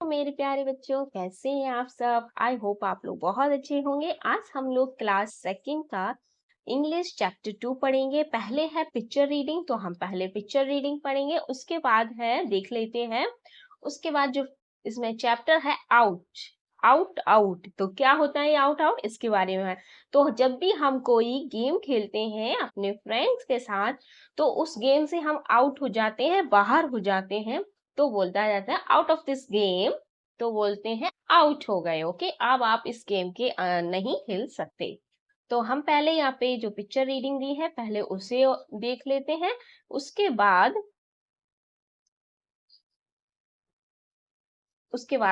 मेरे प्यारे बच्चों, कैसे हैं आप सब। आई होप आप लोग बहुत अच्छे होंगे। आज हम लोग क्लास सेकंड का इंग्लिश चैप्टर 2 पढ़ेंगे। पहले है पिक्चर रीडिंग, तो हम पहले पिक्चर रीडिंग पढ़ेंगे। उसके बाद है देख लेते हैं, उसके बाद जो इसमें चैप्टर है आउट आउट आउट, तो क्या होता है आउट आउट, इसके बारे में है। तो जब भी हम कोई गेम खेलते हैं अपने फ्रेंड्स के साथ, तो उस गेम से हम आउट हो जाते हैं, बाहर हो जाते हैं, तो बोलता जाता है आउट ऑफ दिस गेम, तो बोलते हैं आउट हो गए। ओके, अब आप इस गेम के नहीं खेल सकते। तो हम पहले यहाँ पे जो पिक्चर रीडिंग दी है पहले उसे देख लेते हैं। उसके बाद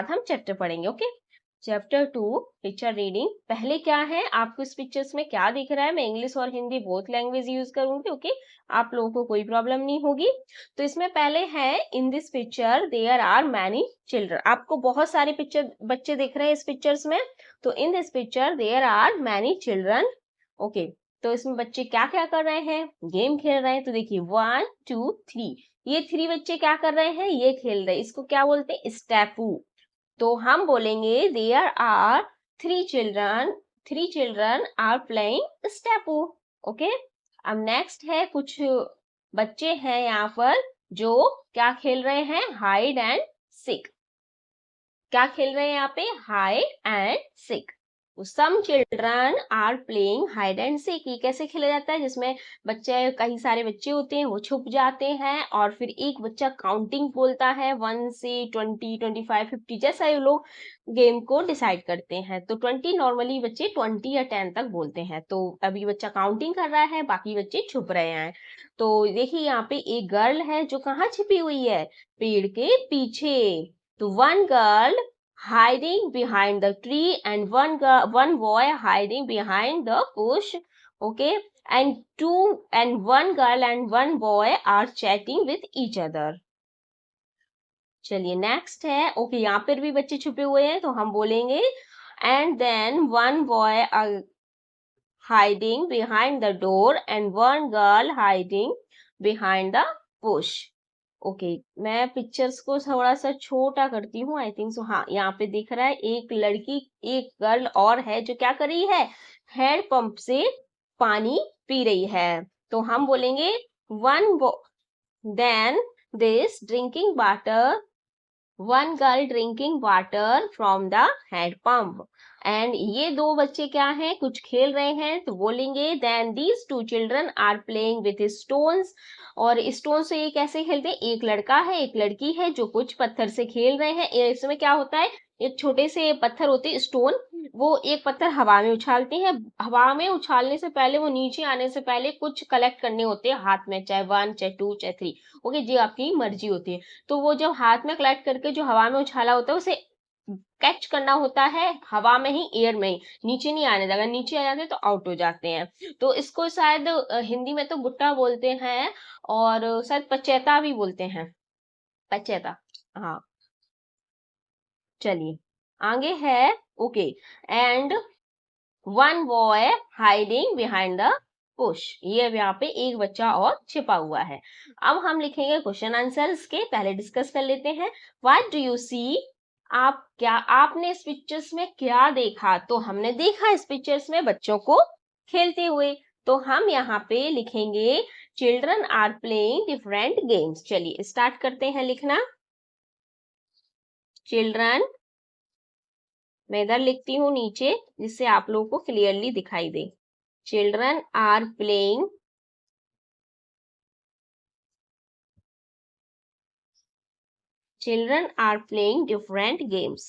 हम चैप्टर पढ़ेंगे। Okay, chapter 2 picture reading. पहले क्या है, आपको इस पिक्चर्स में क्या दिख रहा है। मैं इंग्लिश और हिंदी बोथ लैंग्वेज यूज करूंगी। ओके, आप लोगों को कोई प्रॉब्लम नहीं होगी। तो इसमें पहले है, in this picture there are many children. आपको बहुत सारे पिक्चर बच्चे दिख रहे हैं इस पिक्चर्स में। तो in this picture there are many children. Okay, तो इसमें बच्चे क्या क्या कर रहे हैं, गेम खेल रहे हैं। तो देखिए 1 2 3, ये 3 बच्चे क्या कर रहे हैं, ये खेल रहे हैं। इसको क्या बोलते हैं, स्टेपू। तो हम बोलेंगे there are three children are playing stapu. Okay, अब नेक्स्ट है, कुछ बच्चे हैं यहाँ पर जो क्या खेल रहे हैं, हाइड एंड सीक। क्या खेल रहे हैं यहाँ पे, hide and seek. Some children are playing hide and seek. ये कैसे खेला जाता है, जिसमें बच्चे, कई सारे बच्चे होते हैं, वो छुप जाते हैं और फिर एक बच्चा काउंटिंग बोलता है 1 से 20 25 50, जैसा ये लोग गेम को डिसाइड करते हैं। तो 20 नॉर्मली बच्चे 20 या 10 तक बोलते हैं। तो अभी बच्चा काउंटिंग कर रहा है, बाकी बच्चे छुप रहे हैं। तो देखिए यहाँ पे एक गर्ल है जो कहाँ छिपी हुई है, पेड़ के पीछे। तो one girl hiding behind the tree and one boy hiding behind the bush. Okay, and one girl and one boy are chatting with each other. चलिए नेक्स्ट है। ओके, यहाँ पर भी बच्चे छुपे हुए हैं, तो हम बोलेंगे and then one boy hiding behind the door and one girl hiding behind the bush. Okay, मैं पिक्चर्स को थोड़ा सा छोटा करती हूँ। आई थिंक सो, हाँ यहाँ पे दिख रहा है एक लड़की, एक गर्ल और है जो क्या कर रही है, हैंड पंप से पानी पी रही है। तो हम बोलेंगे one then this drinking water, one girl drinking water from the hand pump, and ये दो बच्चे क्या हैं, कुछ खेल रहे हैं। तो बोलेंगे then these two children are playing with stones। और स्टोन से ये कैसे खेलते हैं, एक लड़का है एक लड़की है जो कुछ पत्थर से खेल रहे हैं। इसमें क्या होता है, एक छोटे से पत्थर होते हैं स्टोन, वो एक पत्थर हवा में उछालते हैं। हवा में उछालने से पहले, वो नीचे आने से पहले कुछ कलेक्ट करने होते हैं हाथ में, चाहे 1 चाहे 2 चाहे 3। ओके जी, आपकी मर्जी होती है। तो वो जब हाथ में कलेक्ट करके जो हवा में उछाला होता है, उसे कैच करना होता है हवा में ही, एयर में ही, नीचे नहीं आने देगा। नीचे आ जाते हैं तो आउट हो जाते हैं। तो इसको शायद हिंदी में तो गुट्टा बोलते हैं, और शायद पचैता भी बोलते हैं, पचैता। हाँ, चलिए आगे है। Okay, and one boy hiding behind the Bush. ये यहाँ पे एक बच्चा और छिपा हुआ है। अब हम लिखेंगे क्वेश्चन आंसर्स के, पहले डिस्कस कर लेते हैं। व्हाट डू यू सी, आपने इस पिक्चर्स में क्या देखा। तो हमने देखा इस पिक्चर्स में बच्चों को खेलते हुए। तो हम यहाँ पे लिखेंगे children are playing different games. चलिए स्टार्ट करते हैं लिखना। चिल्ड्रन, मैं इधर लिखती हूँ नीचे जिससे आप लोगों को क्लियरली दिखाई दे। Children are playing different games.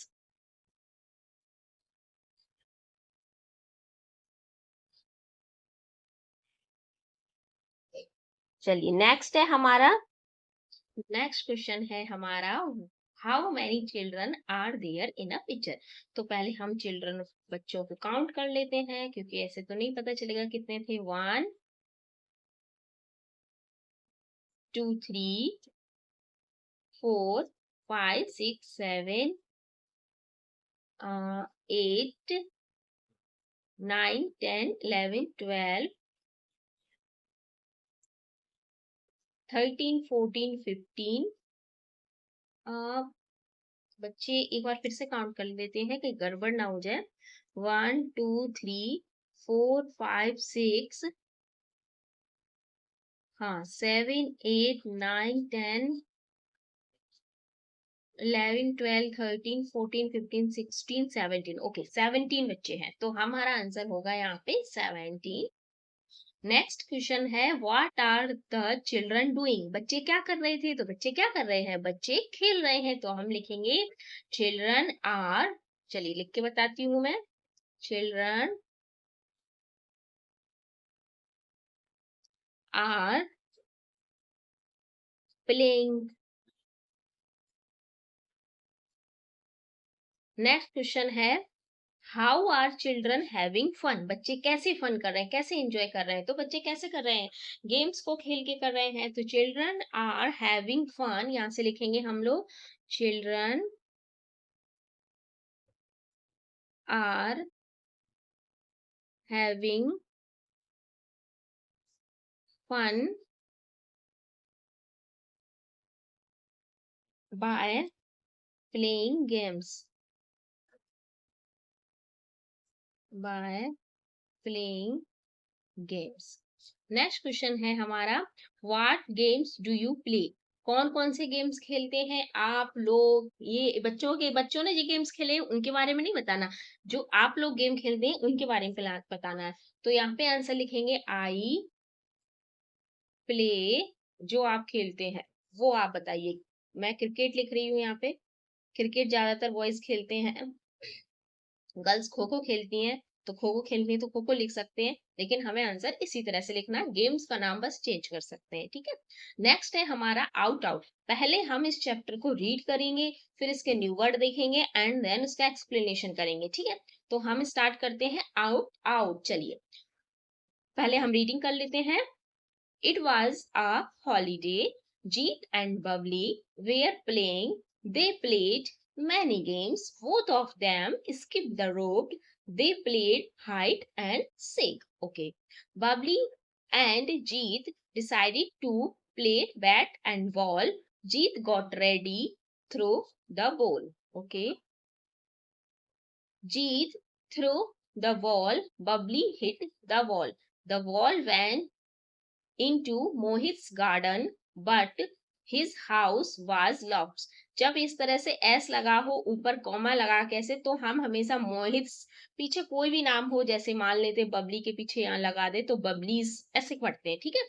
चलिए नेक्स्ट है हमारा, नेक्स्ट क्वेश्चन है हमारा, how many children are there in a picture. तो पहले हम चिल्ड्रन, बच्चों को काउंट कर लेते हैं, क्योंकि ऐसे तो नहीं पता चलेगा कितने थे। 1 2 3 4 5 6 7 8 9 10 11 12 13 14 15 बच्चे एक बार फिर से काउंट कर लेते हैं कि गड़बड़ ना हो जाए। 1 2 3 4 5 6, हाँ 7 8 9 10 11 12 13 14 15 16 17। ओके 17 बच्चे हैं, तो हमारा आंसर होगा यहाँ पे 17। नेक्स्ट क्वेश्चन है what are the children doing, बच्चे क्या कर रहे थे, तो बच्चे क्या कर रहे हैं, बच्चे खेल रहे हैं, तो हम लिखेंगे चिल्ड्रन आर, चलिए लिख के बताती हूँ मैं, children are playing. Next question है how are children having fun, बच्चे कैसे फन कर रहे हैं, कैसे एंजॉय कर रहे हैं, तो बच्चे कैसे कर रहे हैं, गेम्स को खेल के कर रहे हैं, तो चिल्ड्रन आर हैविंग फन, यहां से लिखेंगे हम लोग children are having fun by playing games, by playing games। Next question है हमारा what games do you play, कौन कौन से गेम्स खेलते हैं आप लोग, ये बच्चों ने जो गेम्स खेले उनके बारे में नहीं बताना, जो आप लोग गेम खेलते हैं उनके बारे में बताना है। तो यहाँ पे आंसर लिखेंगे आई प्ले, जो आप खेलते हैं वो आप बताइए। मैं क्रिकेट लिख रही हूँ यहाँ पे, क्रिकेट ज्यादातर बॉयज खेलते हैं, गर्ल्स खो खो खेलती हैं, तो खो खो खेलती है तो खो खो लिख सकते हैं, लेकिन हमें आंसर इसी तरह से लिखना है, गेम्स का नाम बस चेंज कर सकते हैं, ठीक है। नेक्स्ट है हमारा आउट आउट, पहले हम इस चैप्टर को रीड करेंगे, फिर इसके न्यू वर्ड देखेंगे एंड देन उसका एक्सप्लेनेशन करेंगे, ठीक है। तो हम स्टार्ट करते हैं आउट आउट, चलिए पहले हम रीडिंग कर लेते हैं। It was a holiday. Jeet and Bubbly were playing. They played many games. Both of them skipped the rope. They played hide and seek. Okay. Bubbly and Jeet decided to play bat and ball. Jeet got ready, threw the ball. Okay. Jeet threw the ball. Bubbly hit the ball. The ball went into Mohit's garden, but his house was locked। जब इस तरह से S लगा हो ऊपर comma लगा कैसे, तो हम हमेशा मोहित पीछे कोई भी नाम हो, जैसे मान लेते बबली के पीछे यहाँ लगा दे तो बबलीज ऐसे पढ़ते हैं, ठीक है।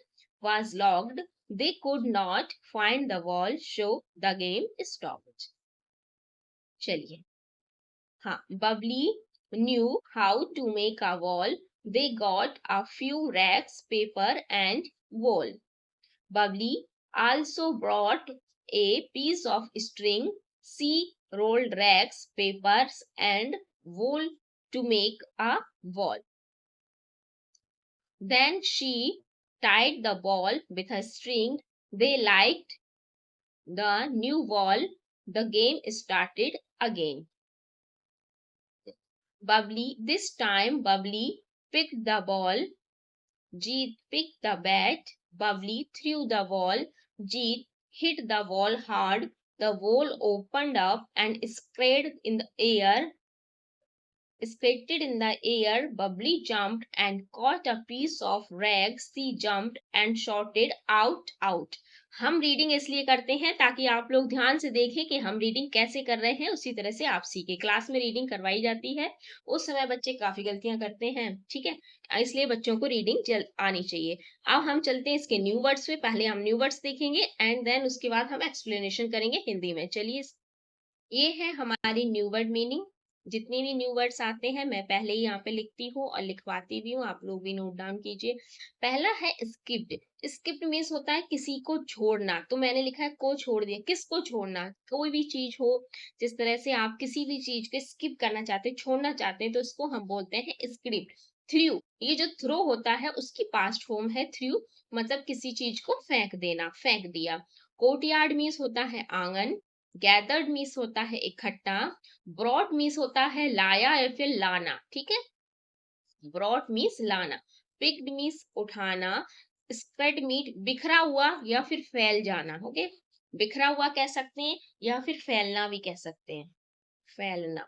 was locked, they could not find the wall, so the game stopped। चलिए, हाँ Babli knew how to make a wall, they got a few racks, paper and wool। Bubbly also brought a piece of string. She rolled rags, papers, and wool to make a wall. Then she tied the ball with a string. They liked the new wall. The game started again. This time Bubbly picked the ball. Jeet picked the bat. Bubbly threw the ball. Jeet hit the ball hard. The ball opened up and skated in the air. Bubbly jumped and caught a piece of rag. She jumped and shouted out out। हम reading इसलिए करते हैं ताकि आप लोग ध्यान से देखें कि हम रीडिंग कैसे कर रहे हैं, उसी तरह से आप सीखे। क्लास में रीडिंग करवाई जाती है, उस समय बच्चे काफी गलतियां करते हैं, ठीक है, इसलिए बच्चों को रीडिंग आनी चाहिए। अब हम चलते हैं इसके न्यू वर्ड्स पे, पहले हम न्यू वर्ड्स देखेंगे एंड देन उसके बाद हम एक्सप्लेनेशन करेंगे हिंदी में। चलिए, ये है हमारी न्यू वर्ड मीनिंग। जितने भी न्यू वर्ड्स आते हैं मैं पहले ही यहाँ पे लिखती हूँ और लिखवाती भी हूँ, आप लोग भी नोट डाउन कीजिए। पहला है स्किप्ड। स्किप्ड मीन्स होता है किसी को छोड़ना, तो मैंने लिखा है को छोड़ दिया, किसको छोड़ना, कोई भी चीज हो, जिस तरह से आप किसी भी चीज को स्किप करना चाहते हैं, छोड़ना चाहते हैं, तो इसको हम बोलते हैं स्क्रिप्ट। थ्रू, ये जो थ्रो होता है उसकी पास्ट फॉर्म है थ्रू, मतलब किसी चीज को फेंक देना, फेंक दिया। कोर्टयार्ड मीन्स होता है आंगन। गैदर्ड मीन्स होता है इकट्ठा। ब्रॉड मीन्स होता है लाया या फिर लाना, ठीक है, ब्रॉड मीन्स लाना। पिक्ड मीन्स उठाना। स्प्रेड मीट बिखरा हुआ या फिर फैल जाना, ओके। बिखरा हुआ कह सकते हैं या फिर फैलना भी कह सकते हैं, फैलना,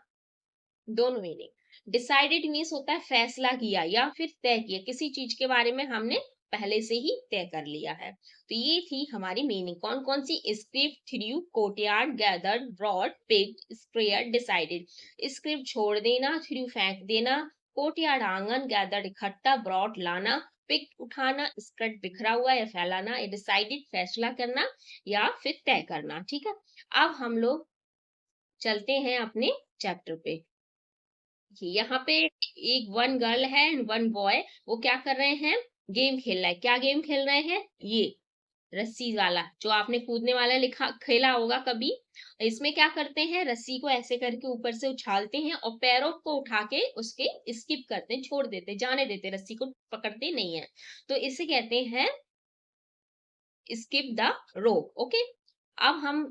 दोनों मीनिंग। डिसाइडेड मीन्स होता है फैसला किया या फिर तय किया, किसी चीज के बारे में हमने पहले से ही तय कर लिया है। तो ये थी हमारी मीनिंग। कौन कौन सी? Script, through, courtyard, gathered, broad, picked, sprayed, decided. Script छोड़ देना, थ्रू फेंक देना, कोर्टयार्ड आंगन, गैदर्ड इकट्ठा, ब्रॉड लाना, पिक उठाना, स्कर्ट बिखरा हुआ या फैलाना, डिसाइडेड फैसला करना या फिर तय करना। ठीक है, अब हम लोग चलते हैं अपने चैप्टर पे। यहाँ पे एक वन गर्ल है एंड वन बॉय, वो क्या कर रहे हैं? गेम खेल रहा है। क्या गेम खेल रहे हैं? ये रस्सी वाला, जो आपने कूदने वाला लिखा खेला होगा कभी। इसमें क्या करते हैं? रस्सी को ऐसे करके ऊपर से उछालते हैं और पैरों को उठा के उसके स्किप करते हैं, छोड़ देते, जाने देते, रस्सी को पकड़ते नहीं है। तो इसे कहते हैं स्किप द रोप। ओके, अब हम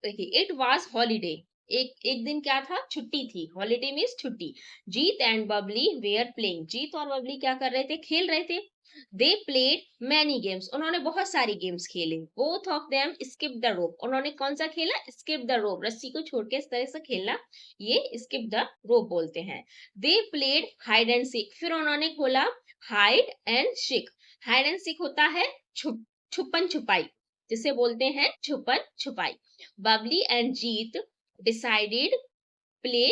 देखिए, इट वॉज हॉलीडे। एक एक दिन क्या था? छुट्टी थी। हॉलीडे मीन्स छुट्टी। जीत एंड बबली वेयर प्लेइंग। जीत और बबली क्या कर रहे थे? खेल रहे थे। They played many games. उन्होंने बहुत सारी गेम्स खेले। Both of them skip the rope. उन्होंने कौन सा खेला? स्किप द रोप, रस्सी को छोड़ के इस तरह से खेलना, ये स्किप द रोप बोलते हैं। They played hide and seek. फिर उन्होंने खोला hide and seek. Hide and seek होता है छुपन छुपाई, जिसे बोलते हैं छुपन छुपाई। Babli and Jeet decided play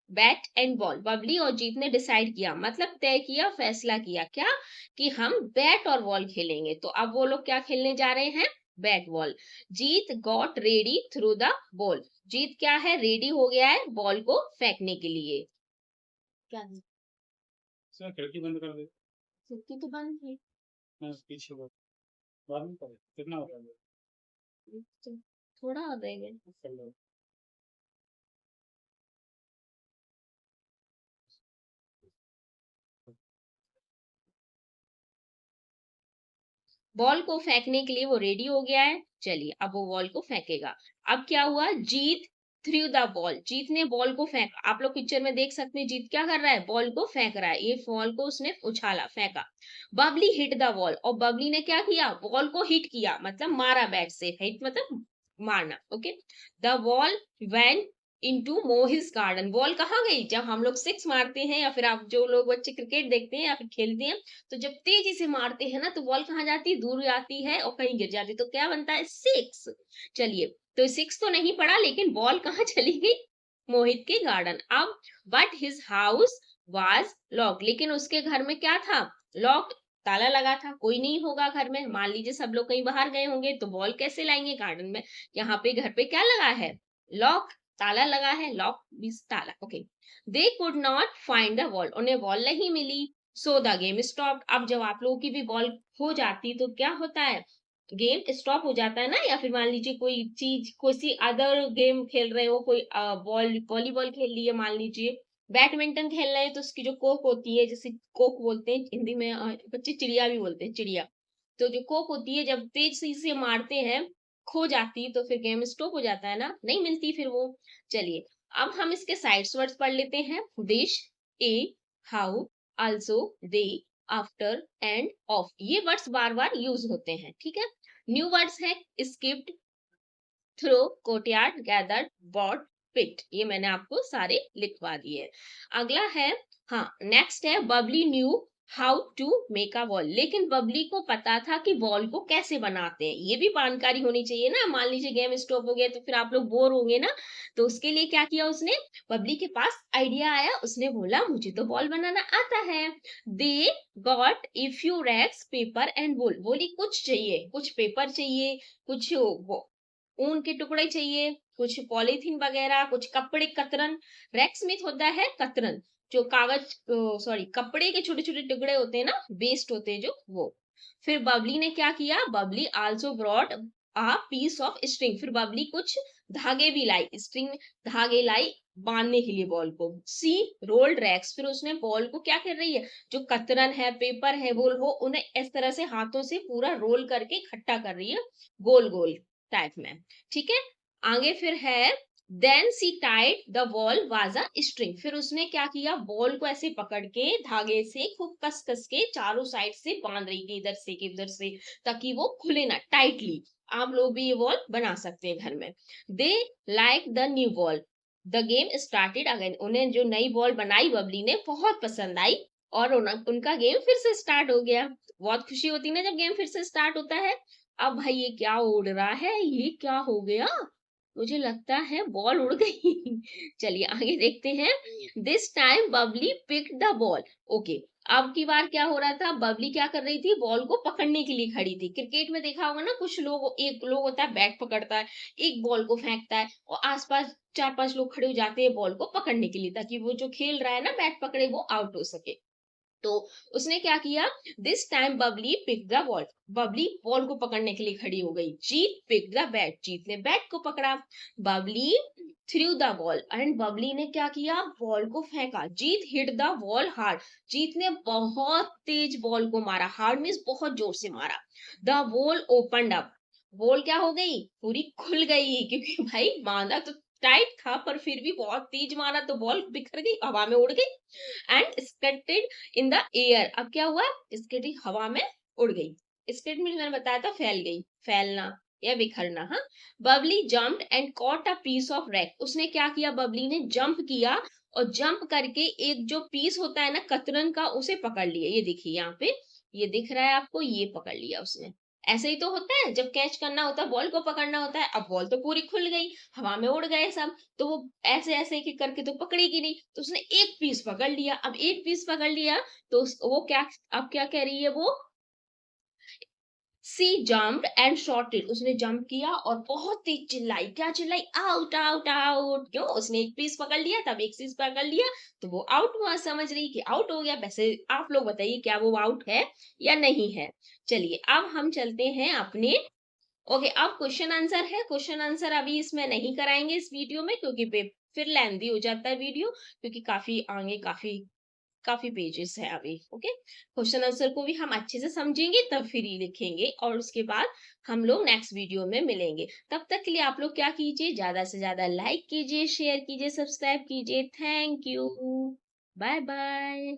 bat and ball. Babli और जीत ने डिसाइड किया, मतलब तय किया, फैसला किया, क्या? कि हम बैट और बॉल खेलेंगे। तो अब वो लोग क्या खेलने जा रहे हैं? Bat ball. Jeet got ready threw the ball. Jeet क्या है? रेडी हो गया है बॉल को फेंकने के लिए। क्या सर खिड़की बंद कर दे। खिड़की तो बंद है। पीछे बाद में करे कितना हो रहा है? थोड़ा हो देंगे। बॉल को फेंकने के लिए वो रेडी हो गया है। चलिए, अब वो बॉल को फेंकेगा। अब क्या हुआ? जीत थ्रू द बॉल। जीत ने बॉल को फेंका। आप लोग पिक्चर में देख सकते हैं, जीत क्या कर रहा है? बॉल को फेंक रहा है। ये बॉल को उसने उछाला, फेंका। Babli hit the ball. और बबली ने क्या किया? बॉल को हिट किया, मतलब मारा बैट से। हिट मतलब मारना। Okay, the ball went into Mohi's garden. Ball कहाँ गई? जब हम लोग सिक्स मारते हैं, या फिर आप जो लोग बच्चे क्रिकेट देखते हैं या फिर खेलते हैं, तो जब तेजी से मारते हैं ना, तो बॉल कहाँ जाती है? दूर जाती है और कहीं गिर जाती है। तो क्या बनता है? सिक्स। चलिए, तो सिक्स तो नहीं पड़ा, लेकिन बॉल कहाँ चली गई? मोहित के गार्डन। अब but his house was lock. लेकिन उसके घर में क्या था? लॉक, ताला लगा था। कोई नहीं होगा घर में। मान लीजिए सब लोग कहीं बाहर गए होंगे, तो बॉल कैसे लाएंगे गार्डन में? यहाँ पे घर पे क्या लगा है? लॉक, ताला लगा है। लॉक मींस ताला। Okay, they could not find the ball. उन्हें बॉल नहीं मिली। So the game stop. अब जब आप लोगों की भी बॉल हो जाती तो क्या होता है? गेम स्टॉप हो जाता है ना। या फिर मान लीजिए कोई चीज, कोई सी अदर गेम खेल रहे हो, कोई बॉल वॉलीबॉल खेल लिए, मान लीजिए बैडमिंटन खेल रहे हैं, तो उसकी जो कोक होती है, जैसे कोक बोलते हैं हिंदी में, बच्चे चिड़िया भी बोलते हैं, चिड़िया। तो जो कोक होती है, जब तेज से मारते हैं, खो जाती, तो फिर गेम स्टॉप हो जाता है ना, नहीं मिलती फिर वो। चलिए, अब हम इसके साइड्स वर्ड्स पढ़ लेते हैं। This, a, how, also, they, after and of. ये वर्ड्स बार बार यूज होते हैं। ठीक है, न्यू वर्ड्स है skipped, throw, courtyard, gathered, bought, pit. ये मैंने आपको सारे लिखवा दिए। अगला है, हाँ, नेक्स्ट है Babli knew how to make a ball. लेकिन बबली को पता था कि बॉल को कैसे बनाते हैं। ये भी जानकारी होनी चाहिए ना। मान लीजिए गेम स्टॉप हो गया, तो फिर आप लोग बोर होंगे ना। तो उसके लिए क्या किया उसने? बबली के पास आइडिया आया। उसने बोला, मुझे तो बॉल बनाना आता है। They got a few rags paper and wool. बोली कुछ चाहिए, कुछ पेपर चाहिए, कुछ ऊन के टुकड़े चाहिए, कुछ पॉलीथीन वगैरह, कुछ कपड़े, कतरन। रैक्स में होता है कतरन, जो कागज, सॉरी, कपड़े के छोटे छोटे टुकड़े होते हैं ना, वेस्ट होते हैं जो, वो। फिर बबली ने क्या किया? Babli also brought a piece of string. फिर बबली कुछ धागे भी लाई, स्ट्रिंग, धागे लाई बांधने के लिए बॉल को। सी रोल्ड रैक्स। फिर उसने बॉल को क्या कर रही है? जो कतरन है, पेपर है, वोल हो, उन्हें इस तरह से हाथों से पूरा रोल करके इकट्ठा कर रही है, गोल गोल टाइप में। ठीक है, आगे फिर है then she tied the ball was a string, फिर उसने क्या किया, बॉल को ऐसे पकड़ के धागे से खूब कस कस के चारों साइड से बांध रही थी, इधर से कि उधर से, ताकि वो खुले ना टाइटली। आप लोग भी ये बॉल बना सकते हैं घर में। They like the new ball, the game started again, उन्हें जो नई बॉल बनाई बबली ने बहुत पसंद आई, और उनका गेम फिर से स्टार्ट हो गया। बहुत खुशी होती है ना जब गेम फिर से स्टार्ट होता है। अब भाई ये क्या उड़ रहा है, ये क्या हो गया, मुझे लगता है बॉल उड़ गई। चलिए आगे देखते हैं। This time Babli pick the ball. Okay, अब की बार क्या हो रहा था, बबली क्या कर रही थी, बॉल को पकड़ने के लिए खड़ी थी। क्रिकेट में देखा होगा ना, कुछ लोग, एक लोग होता है बैट पकड़ता है, एक बॉल को फेंकता है, और आसपास चार पांच लोग खड़े हो जाते हैं बॉल को पकड़ने के लिए, ताकि वो जो खेल रहा है ना बैट पकड़े वो आउट हो सके। तो उसने क्या किया, this time Babli pick the ball, Babli ball को पकड़ने के लिए खड़ी हो गई। Jeet pick the bat, Jeet ने बैट को पकड़ा। Babli threw the ball, and Babli ने क्या किया, बॉल को फेंका। Jeet hit the ball hard, Jeet ने बहुत तेज बॉल को मारा, हार्ड मीन्स बहुत जोर से मारा। The ball opened up, ball क्या हो गई, पूरी खुल गई, क्योंकि भाई बांधा तो टाइट था, पर फिर भी बहुत तेज मारा तो बॉल बिखर गई, हवा में उड़ गई। And scattered in the air, अब क्या हुआ, स्केटिंग हवा में उड़ गई। स्केट में मैंने बताया था फैल गई, फैलना या बिखरना। हाँ, Babli jumped and caught a piece of rack, उसने क्या किया, बबली ने जंप किया, और जंप करके एक जो पीस होता है ना कतरन का, उसे पकड़ लिया। ये देखिए यहाँ पे, ये दिख रहा है आपको, ये पकड़ लिया उसने। ऐसे ही तो होता है जब कैच करना होता है, बॉल को पकड़ना होता है। अब बॉल तो पूरी खुल गई, हवा में उड़ गए सब, तो वो ऐसे ऐसे कि करके तो पकड़ेगी नहीं, तो उसने एक पीस पकड़ लिया। अब एक पीस पकड़ लिया तो वो क्या, अब क्या कह रही है वो, सी जम्प्ड एंड शॉटेड, उसने जंप किया और बहुत तेज चिल्लाई, क्या चिल्लाई, आउट आउट आउट। क्यों, उसने एक पीस पकड़ लिया, तब एक पीस पकड़ लिया तो वो आउट हुआ, समझ रही कि आउट हो गया। वैसे आप लोग बताइए क्या वो आउट है या नहीं है। चलिए अब हम चलते हैं अपने, ओके, अब क्वेश्चन आंसर है। क्वेश्चन आंसर अभी इसमें नहीं कराएंगे इस वीडियो में, क्योंकि फिर लेंदी हो जाता है वीडियो, क्योंकि काफी आगे काफी काफी पेजेस है अभी। ओके, क्वेश्चन आंसर को भी हम अच्छे से समझेंगे तब फिर ही लिखेंगे, और उसके बाद हम लोग नेक्स्ट वीडियो में मिलेंगे। तब तक के लिए आप लोग क्या कीजिए, ज्यादा से ज्यादा लाइक कीजिए, शेयर कीजिए, सब्सक्राइब कीजिए। Thank you, bye bye.